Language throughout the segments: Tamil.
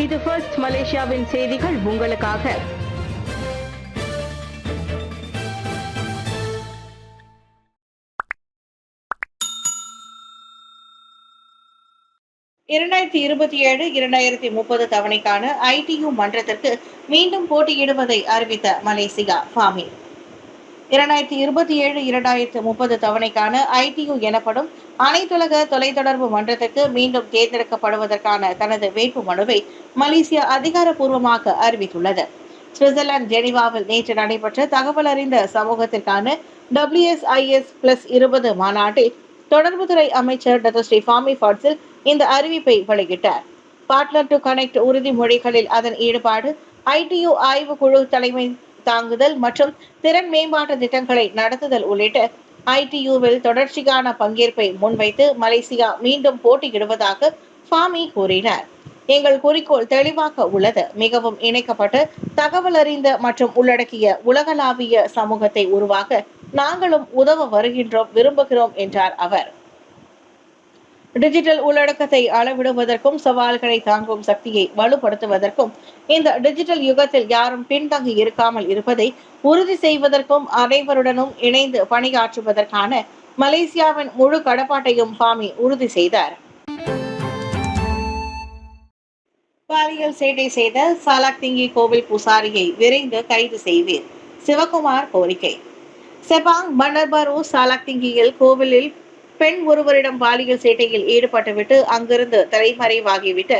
இது ஃபர்ஸ்ட் மலேசியாவின் செய்திகள் உங்களுக்காக. இரண்டாயிரத்தி 2027-2030 தவணைக்கான ITU மன்றத்திற்கு மீண்டும் போட்டியிடுவதை அறிவித்த மலேசியா ஃபாமி. 2027-2030 தவணைக்கான ITU எனப்படும் அனைத்துலக தொலைத்தொடர்பு மன்றத்திற்கு மீண்டும் தேர்ந்தெடுக்கப்படுவதற்கான தனது வேட்பு மனுவை மலேசியா அதிகாரப்பூர்வமாக அறிவித்துள்ளது. சுவிட்சர்லாந்து ஜெனீவாவில் நேற்று நடைபெற்ற தகவல் அறிந்த சமூகத்திற்கான WSIS+20 மாநாட்டில் தொடர்புத்துறை அமைச்சர் டாக்டர் ஃபாமி ஃபாட்சில் இந்த அறிவிப்பை வெளியிட்டார். பார்ட்னர் டு கனெக்ட் உறுதிமொழிகளில் அதன் ஈடுபாடு, ITU ஆய்வுக்குழு தலைமை தாங்குதல் மற்றும் திறன் மேம்பாட்டு திட்டங்களை நடத்துதல் உள்ளிட்ட ITUவில் தொடர்ச்சியான பங்கேற்பை முன்வைத்து மலேசியா மீண்டும் போட்டியிடுவதாக ஃபாமி கூறினார். எங்கள் குறிக்கோள் தெளிவாக உள்ளது. மிகவும் இணைக்கப்பட்ட, தகவல் அறிந்த மற்றும் உள்ளடக்கிய உலகளாவிய சமூகத்தை உருவாக்க நாங்களும் உதவ விரும்புகிறோம் என்றார் அவர். டிஜிட்டல் உள்ளடக்கத்தை அளவிடுவதற்கும் சவால்களை தாங்கும் சக்தியை வலுப்படுத்துவதற்கும் இந்த டிஜிட்டல் யுகத்தில் யாரும் பின்தங்கி இருக்காமல் இருப்பதை உறுதி செய்வதற்கும் அனைவருடனும் இணைந்து பணியாற்றுவதற்கான மலேசியாவின் முழு கடப்பாட்டையும் ஃபாமி உறுதி செய்தார். பாலியல் சேட்டை செய்த சாலாக்திங்கி கோவில் பூசாரியை விரைந்து கைது செய்வீர், சிவகுமார் கோரிக்கை. செபாங் மன்னர்பரு சாலாக்திங்கியில் கோவிலில் பெண் ஒருவரிடம் பாலியல் சேட்டையில் ஈடுபட்டுவிட்டு அங்கிருந்து தலைமறைவாகிவிட்ட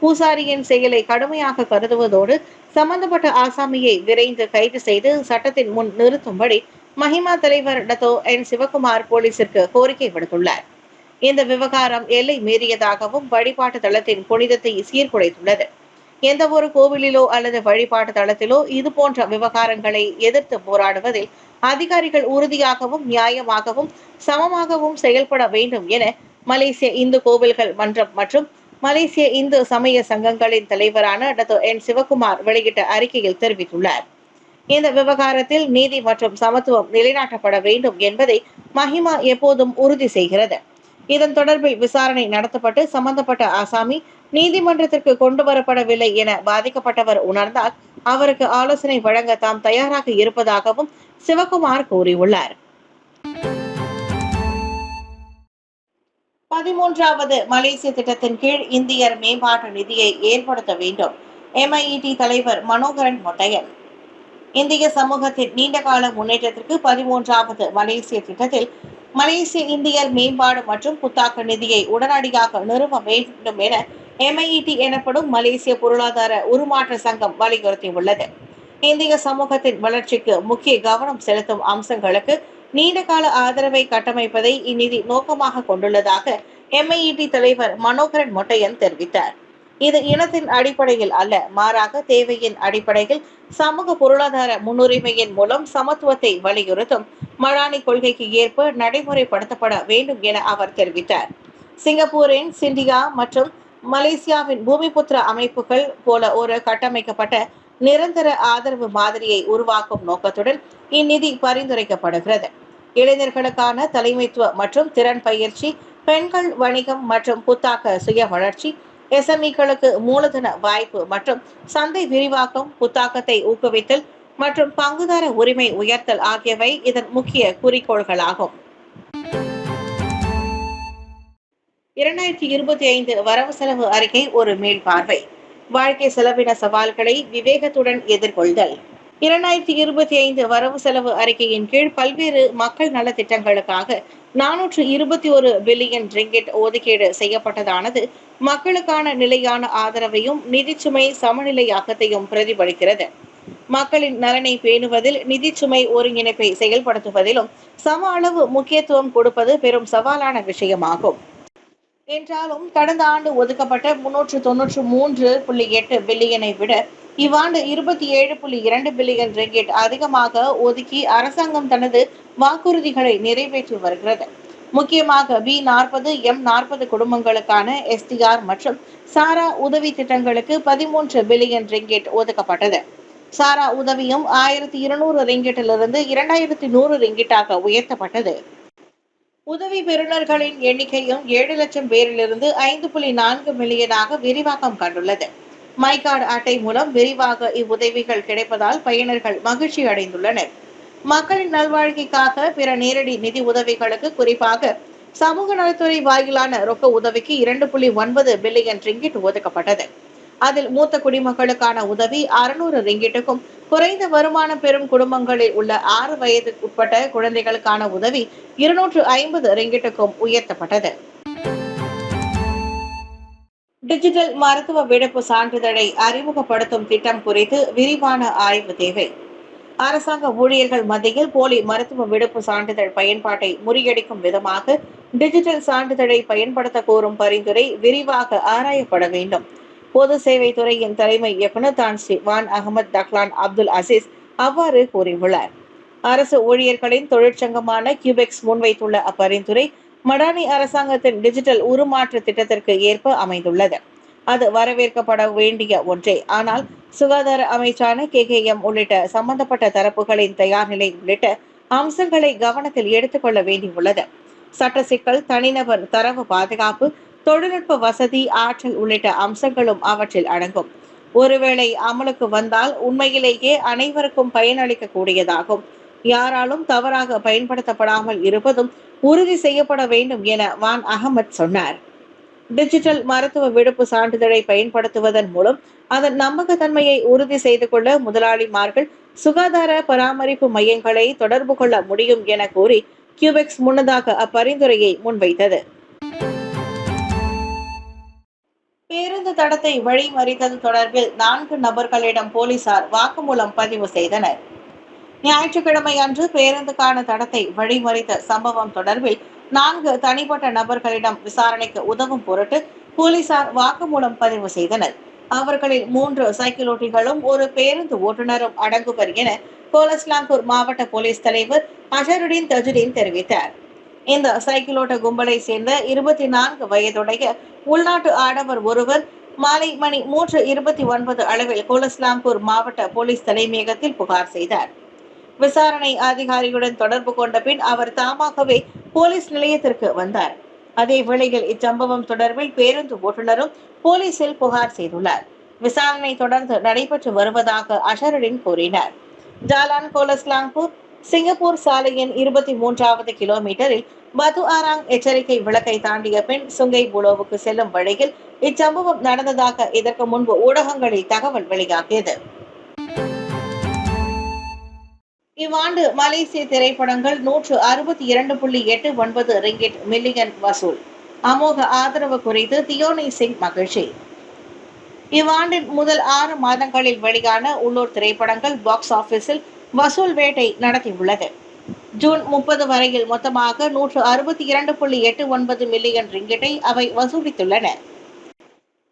பூசாரியின் செயலை கடுமையாக கருதுவதோடு சம்பந்தப்பட்ட ஆசாமியை விரைந்து கைது செய்து சட்டத்தின் முன் நிறுத்தும்படி மஹிமா தலைவர் டத்தோ என் சிவகுமார் போலீசிற்கு கோரிக்கை விடுத்துள்ளார். இந்த விவகாரம் எல்லை மீறியதாகவும் வழிபாட்டு தளத்தின் புனிதத்தை சீர்குலைத்துள்ளது. எந்த ஒரு கோவிலிலோ அல்லது வழிபாட்டு தளத்திலோ இதுபோன்ற விவகாரங்களை எதிர்த்து போராடுவதில் அதிகாரிகள் உறுதியாகவும் நியாயமாகவும் சமமாகவும் செயல்பட வேண்டும் என மலேசிய இந்து கோவில்கள் மன்றம் மற்றும் மலேசிய இந்து சமய சங்கங்களின் தலைவரான டாக்டர் என் சிவகுமார் வெளியிட்ட அறிக்கையில் தெரிவித்துள்ளார். இந்த விவகாரத்தில் நீதி மற்றும் சமத்துவம் நிலைநாட்டப்பட வேண்டும் என்பதை மஹிமா எப்போதும் உறுதி செய்கிறது. இதன் தொடர்பில் விசாரணை நடத்தப்பட்டு சம்பந்தப்பட்ட ஆசாமி நீதிமன்றத்திற்கு கொண்டு வரப்படவில்லை என பாதிக்கப்பட்டவர் உணர்ந்தால் அவருக்கு ஆலோசனை வழங்க தாம் தயாராக இருப்பதாகவும் சிவகுமார் கூறியுள்ளார். 13வது மலேசிய திட்டத்தின் கீழ் இந்தியர் மேம்பாட்டு நிதியை ஏற்படுத்த வேண்டும். MIET தலைவர் மனோகரன் மொட்டையன். இந்திய சமூகத்தின் நீண்டகால முன்னேற்றத்திற்கு 13வது மலேசிய திட்டத்தில் மலேசிய இந்தியர் மேம்பாடு மற்றும் புத்தாக்க நிதியை உடனடியாக நிறுவ வேண்டும் என MIET எனப்படும் மலேசிய பொருளாதார உருமாற்ற சங்கம் வலியுறுத்தியுள்ளது. இந்திய சமூகத்தின் வளர்ச்சிக்கு முக்கிய கவனம் செலுத்தும் அம்சங்களுக்கு நீண்டகால ஆதரவை கட்டமைப்பதை இந்நிதி நோக்கமாக கொண்டுள்ளதாக MIET தலைவர் மனோகரன் மொட்டையன் தெரிவித்தார். இது இனத்தின் அடிப்படையில் அல்ல, மாறாக தேவையின் அடிப்படையில் சமூக பொருளாதார முன்னுரிமையின் மூலம் சமத்துவத்தை வலியுறுத்தும் மடானி கொள்கைக்கு ஏற்ப நடைமுறைப்படுத்தப்பட வேண்டும் என அவர் தெரிவித்தார். சிங்கப்பூரின் சிண்டியா மற்றும் மலேசியாவின் பூமிபுத்திர அமைப்புகள் போல ஒரு கட்டமைக்கப்பட்ட நிரந்தர ஆதரவு மாதிரியை உருவாக்கும் நோக்கத்துடன் இந்நிதி பரிந்துரைக்கப்படுகிறது. இளைஞர்களுக்கான தலைமைத்துவ மற்றும் திறன் பயிற்சி, பெண்கள் வணிகம் மற்றும் புத்தாக்க சுய வளர்ச்சி, SMEக்களுக்கு மூலதன வாய்ப்பு மற்றும் சந்தை விரிவாக்கம், புத்தாக்கத்தை ஊக்குவித்தல் மற்றும் பங்குதார உரிமை உயர்த்தல் ஆகியவை இதன் முக்கிய குறிக்கோள்களாகும். 2025 வரவு செலவு அறிக்கை ஒரு மீள்பார்வை. வாழ்க்கை செலவின சவால்களை விவேகத்துடன் எதிர்கொள்தல். 2025 வரவு செலவு அறிக்கையின் கீழ் பல்வேறு மக்கள் நல திட்டங்களுக்காக 421 பில்லியன் ரிங்கிட் ஒதுக்கீடு செய்யப்பட்டதானது மக்களுக்கான நிலையான ஆதரவையும் நிதிச்சுமை சமநிலையாக்கத்தையும் பிரதிபலிக்கிறது. மக்களின் நலனை பேணுவதில் நிதிச்சுமை ஒருங்கிணைப்பை செயல்படுத்துவதிலும் சம அளவு முக்கியத்துவம் கொடுப்பது பெரும் சவாலான விஷயமாகும். என்றாலும் கடந்த ஆண்டு ஒதுக்கப்பட்ட 393.8 பில்லியனை விட இவ்வாண்டு 27.2 பில்லியன் ரிங்கிட் அதிகமாக ஒதுக்கி அரசாங்கம் தனது வாக்குறுதிகளை நிறைவேற்றி வருகிறது. முக்கியமாக B40, M40 குடும்பங்களுக்கான SDR மற்றும் சாரா உதவி திட்டங்களுக்கு 13 பில்லியன் ரிங்கிட் ஒதுக்கப்பட்டது. சாரா உதவியும் 1200 ரிங்கிட்டிலிருந்து 2100 ரிங்கிட்டாக உயர்த்தப்பட்டது. உதவி பெறுநர்களின் எண்ணிக்கையும் 7 லட்சம் பேரிலிருந்து 5.4 மில்லியனாக விரிவாக்கம் கண்டுள்ளது. மை கார்டு அட்டை மூலம் விரிவாக இவ்வுதவிகள் கிடைப்பதால் பயனர்கள் மகிழ்ச்சி அடைந்துள்ளனர். மக்களின் நல்வாழ்க்கைக்காக பிற நேரடி நிதி உதவிகளுக்கு, குறிப்பாக சமூக நலத்துறை வாயிலான ரொக்க உதவிக்கு 2.9 பில்லியன் ரிங்கிட் ஒதுக்கப்பட்டது. அதில் மூத்த குடிமக்களுக்கான உதவி 600 ரிங்கிட்டுக்கும், குறைந்த வருமானம் பெறும் குடும்பங்களில் உள்ள 6 வயதுக்கு உட்பட்ட குழந்தைகளுக்கான உதவி 250 ரிங்கிட்டுக்கும் உயர்த்தப்பட்டது. டிஜிட்டல் மருத்துவ விடுப்பு சான்றிதழை அறிமுகப்படுத்தும் திட்டம் குறித்து விரிவான ஆய்வு தேவை. அரசாங்க ஊழியர்கள் மத்தியில் போலி மருத்துவ விடுப்பு சான்றிதழ் பயன்பாட்டை முறியடிக்கும் விதமாக டிஜிட்டல் சான்றிதழை பயன்படுத்த கோரும் பரிந்துரை விரிவாக ஆராயப்பட வேண்டும். பொது சேவை துறையின் தலைமை இயக்குநர் தான் ஸ்ரீ வான் அகமது தக்லான் அப்துல் அசீஸ் அவ்வாறு கூறியுள்ளார். அரசு ஊழியர்களின் தொழிற்சங்கமான கியூபெக்ஸ் முன்வைத்துள்ள அப்பரிந்துரை மடானி அரசாங்கத்தின் டிஜிட்டல் உருமாற்ற திட்டத்திற்கு ஏற்ப அமைந்துள்ளது. அது வரவேற்கப்பட வேண்டிய ஒன்றே. ஆனால் சுகாதார அமைச்சான KKM உள்ளிட்ட சம்பந்தப்பட்ட தரப்புகளின் தயார் நிலை உள்ளிட்ட அம்சங்களை கவனத்தில் எடுத்துக்கொள்ள வேண்டியுள்ளது. சட்ட சிக்கல், தனிநபர் தரவு பாதுகாப்பு, தொழில்நுட்ப வசதி, ஆற்றல் உள்ளிட்ட அம்சங்களும் அவற்றில் அடங்கும். ஒருவேளை அமலுக்கு வந்தால் உண்மையிலேயே அனைவருக்கும் பயனளிக்க கூடியதாகும். யாராலும் தவறாக பயன்படுத்தப்படாமல் இருப்பதும் உறுதி செய்யப்பட வேண்டும் என வான் அகமது சொன்னார். டிஜிட்டல் மருத்துவ விடுப்பு சான்றிதழை பயன்படுத்துவதன் மூலம் அதன் நம்பகத்தன்மையை உறுதி செய்து கொள்ள முதலாளிமார்கள் சுகாதார பராமரிப்பு மையங்களை தொடர்பு கொள்ள முடியும் என கூறி கியூபெக்ஸ் முன்னதாக அப்பரிந்துரையை முன்வைத்தது. பேருந்து தடத்தை வழிமறித்தது தொடர்பில் 4 நபர்களிடம் போலீசார் வாக்குமூலம் பதிவு செய்தனர். ஞாயிற்றுக்கிழமை அன்று பேருந்துக்கான தடத்தை வழிமறித்த சம்பவம் தொடர்பில் 4 தனிப்பட்ட நபர்களிடம் விசாரணைக்கு உதவும் பொருட்டு போலீசார் வாக்குமூலம் பதிவு செய்தனர். அவர்களில் 3 சைக்கிளோட்டிகளும் ஒரு பேருந்து ஓட்டுநரும் அடங்குவர் என கோலஸ்லாம்பூர் மாவட்ட போலீஸ் தலைவர் அஷருடீன் தஜுடீன் தெரிவித்தார். இந்த சைக்கிளோட்ட கும்பலை சேர்ந்த 24 வயதுடைய உள்நாட்டு ஆடவர் ஒருவர் மாலை மணி 3:29 அளவில் கோலஸ்லாம்பூர் மாவட்ட போலீஸ் தலைமையகத்தில் புகார் செய்தார். விசாரணை அதிகாரியுடன் தொடர்பு கொண்ட பின் அவர் தாமாகவே போலீஸ் நிலையத்திற்கு வந்தார். அதே வேளையில் இச்சம்பவம் தொடர்பில் பேருந்து ஓட்டுநரும் போலீசில் புகார் செய்துள்ளார். விசாரணை தொடர்ந்து நடைபெற்று வருவதாக அஷருடீன் கூறினார். ஜாலான் கோலஸ்லாம்பூர் சிங்கப்பூர் சாலையின் 23வது கிலோமீட்டரில் பது ஆராங் எச்சரிக்கை விளக்கை தாண்டிய பின் சுங்கை புலோவுக்கு செல்லும் வழியில் இச்சம்பவம் நடந்ததாக இதற்கு முன்பு ஊடகங்களில் தகவல் வெளியாகியது. இவ்வாண்டு மலேசிய திரைப்படங்கள் 162.89 மில்லியன் வசூல். அமோக ஆதரவு குறித்து தியோனி சிங் மகிழ்ச்சி. இவ்வாண்டின் முதல் 6 மாதங்களில் வெளியான உள்ளூர் திரைப்படங்கள் பாக்ஸ் ஆபீஸில் வசூல் வேட்டை நடத்தியுள்ளது. ஜூன் 30 வரையில் மொத்தமாக 162.89 மில்லியன் ரிங்கிட்டை அவை வசூலித்துள்ளன.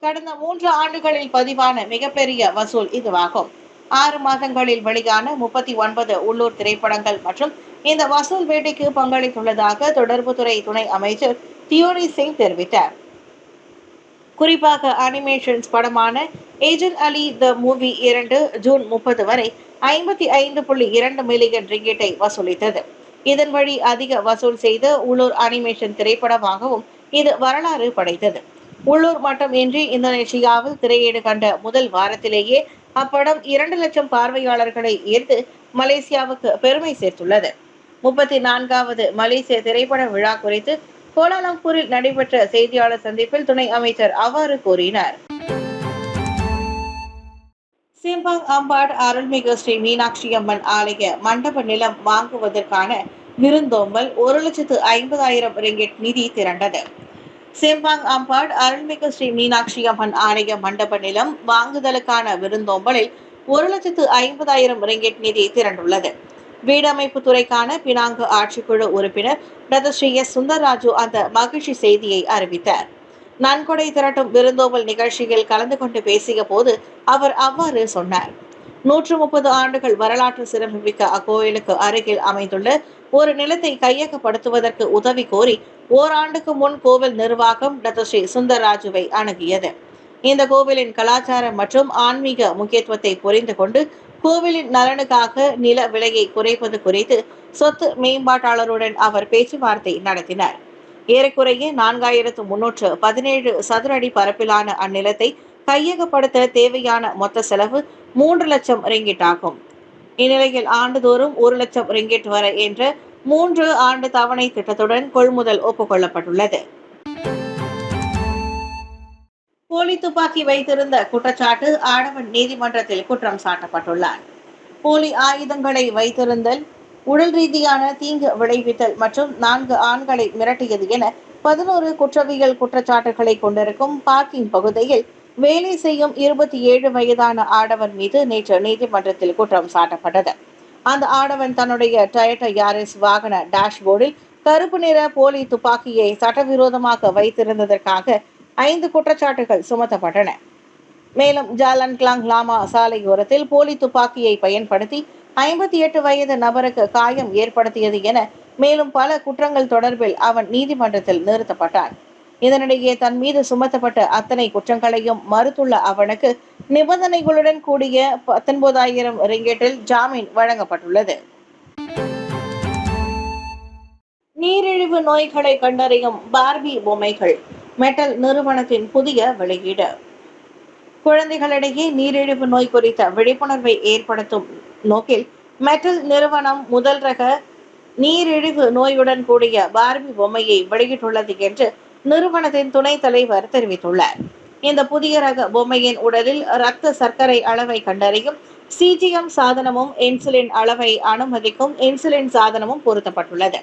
கடந்த 3 ஆண்டுகளில் பதிவான மிகப்பெரிய வசூல் இதுவாகும். 6 மாதங்களில் வெளியான 39 உள்ளூர் திரைப்படங்கள் மற்றும் இந்த வசூல் வேட்டைக்கு பங்களித்துள்ளதாக தொடர்புத்துறை துணை அமைச்சர் தியோனி சிங் தெரிவித்தார். குறிப்பாக அனிமேஷன்ஸ் படமான agent Ali the movie 2 June 30 வரை 55.2 மில்லியன் ரிங்கிட்டை வசூலித்தது. இதன் வழி அதிக வசூல் செய்த உள்ளூர் அனிமேஷன் திரைப்படமாகவும் இது வரலாறு படைத்தது. உள்ளூர் மட்டுமின்றி இந்தோனேஷியாவில் திரையீடு கண்ட முதல் வாரத்திலேயே அப்படம் 2 லட்சம் பார்வையாளர்களை ஈர்த்து மலேசியாவுக்கு பெருமை சேர்த்துள்ளது. 34வது மலேசிய திரைப்பட விழா குறித்து கோலாலம்பூரில் நடைபெற்ற செய்தியாளர் சந்திப்பில் துணை அமைச்சர் அவ்வாறு கூறினார். சிம்பாங் அம்பாட் அருள்மிகு ஸ்ரீ மீனாட்சி அம்மன் ஆலய மண்டப நிலம் வாங்குவதற்கான விருந்தோம்பல் 1,50,000 ரிங்கிட் நிதி திரண்டது. சிம்பாங் அம்பாட் அருள்மிகு ஸ்ரீ மீனாட்சி அம்மன் ஆலய மண்டப நிலம் வாங்குதலுக்கான விருந்தோம்பலில் 1,50,000 ரிங்கிட் நிதி திரண்டுள்ளது. வீடமைப்பு துறைக்கான பினாங்கு ஆட்சிக்குழு உறுப்பினர் டாக்டர் ஸ்ரீ எஸ் சுந்தர்ராஜு அந்த மகிழ்ச்சி செய்தியை அறிவித்தார். நன்கொடை திரட்டும் விருந்தோம்பல் நிகழ்ச்சியில் கலந்து கொண்டு பேசிய போது அவர் அவ்வாறு சொன்னார். 130 ஆண்டுகள் வரலாற்று சிறப்புமிக்க அக்கோயிலுக்கு அருகில் அமைந்துள்ள ஒரு நிலத்தை கையகப்படுத்துவதற்கு உதவி கோரி ஓராண்டுக்கு முன் கோவில் நிர்வாகம் டாக்டர் ஸ்ரீ சுந்தர்ராஜுவை அணுகியது. இந்த கோவிலின் கலாச்சார மற்றும் ஆன்மீக முக்கியத்துவத்தை புரிந்து கொண்டு கோவிலின் நலனுக்காக நில விலையை குறைப்பது குறித்து சொத்து மேம்பாட்டாளருடன் அவர் பேச்சுவார்த்தை நடத்தினார். ஏறக்குறைய 4,317 சதுர அடி பரப்பிலான அந்நிலத்தை கையகப்படுத்த தேவையான மொத்த செலவு 3 லட்சம் ரிங்கிட் ஆகும். இந்நிலையில் ஆண்டுதோறும் 1 லட்சம் ரிங்கிட் வரை என்ற 3 ஆண்டு தவணை திட்டத்துடன் கொள்முதல் ஒப்புக்கொள்ளப்பட்டுள்ளது. போலி துப்பாக்கி வைத்திருந்த குற்றச்சாட்டு ஆடவன் நீதிமன்றத்தில் குற்றம் சாட்டப்பட்டுள்ளார். போலி ஆயுதங்களை வைத்திருந்தல், உடல் ரீதியான தீங்கு விளைவித்தல் மற்றும் 4 ஆண்களை மிரட்டியது என 11 குற்றவியல் குற்றச்சாட்டுகளை கொண்டிருக்கும் பார்க்கிங் பகுதியில் வேலை செய்யும் 27 வயதான ஆடவன் மீது நேற்று நீதிமன்றத்தில் குற்றம் சாட்டப்பட்டது. அந்த ஆடவன் தன்னுடைய டொயோட்டா யாரிஸ் வாகன டேஷ்போர்டில் கருப்பு நிற போலி துப்பாக்கியை சட்டவிரோதமாக வைத்திருந்ததற்காக 5 குற்றச்சாட்டுகள் சுமத்தப்பட்டன. மேலும் ஜாலன் கிளாங் லாமா சாலையோரத்தில் போலி துப்பாக்கியை பயன்படுத்தி 58 வயது நபருக்கு காயம் ஏற்படுத்தியது என மேலும் பல குற்றங்கள் தொடர்பில் அவன் நீதிமன்றத்தில் நிறுத்தப்பட்டான். இதனிடையே தன் மீது சுமத்தப்பட்ட அத்தனை குற்றங்களையும் மறுத்துள்ள அவனுக்கு நிபந்தனைகளுடன் கூடிய 19,000 ரிங்கெட்டில் ஜாமீன் வழங்கப்பட்டுள்ளது. நீரிழிவு நோய்களை கண்டறியும் பார்பி பொம்மைகள் மெட்டல் நிறுவனத்தின் புதிய வெளியீடு. குழந்தைகளிடையே நீரிழிவு நோய் குறித்த விழிப்புணர்வை ஏற்படுத்தும் நோக்கில் மெட்டல் நிறுவனம் முதல் ரக நீரிழிவு நோயுடன் கூடிய பார்பி பொம்மையை வெளியிட்டுள்ளது என்று நிறுவனத்தின் துணைத் தலைவர் தெரிவித்துள்ளார். இந்த புதிய ரக பொம்மையின் உடலில் இரத்த சர்க்கரை அளவை கண்டறியும் சிஜிஎம் சாதனமும் இன்சுலின் அளவை அனுமதிக்கும் இன்சுலின் சாதனமும் பொருத்தப்பட்டுள்ளது.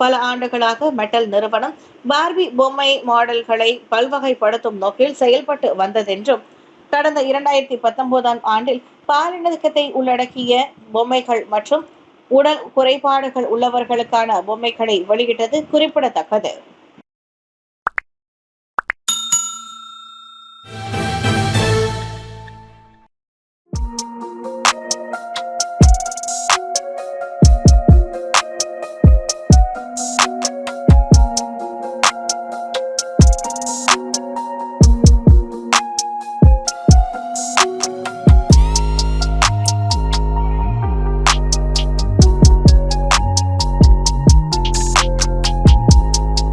பல ஆண்டுகளாக மெட்டல் நிறுவனம் பார்பி பொம்மை மாடல்களை பல்வகைப்படுத்தும் நோக்கில் செயல்பட்டு வந்ததென்றும் கடந்த 2019ஆம் ஆண்டில் பாலினக்கத்தை உள்ளடக்கிய பொம்மைகள் மற்றும் உடல் குறைபாடுகள் உள்ளவர்களுக்கான பொம்மைகளை வெளியிட்டது குறிப்பிடத்தக்கது.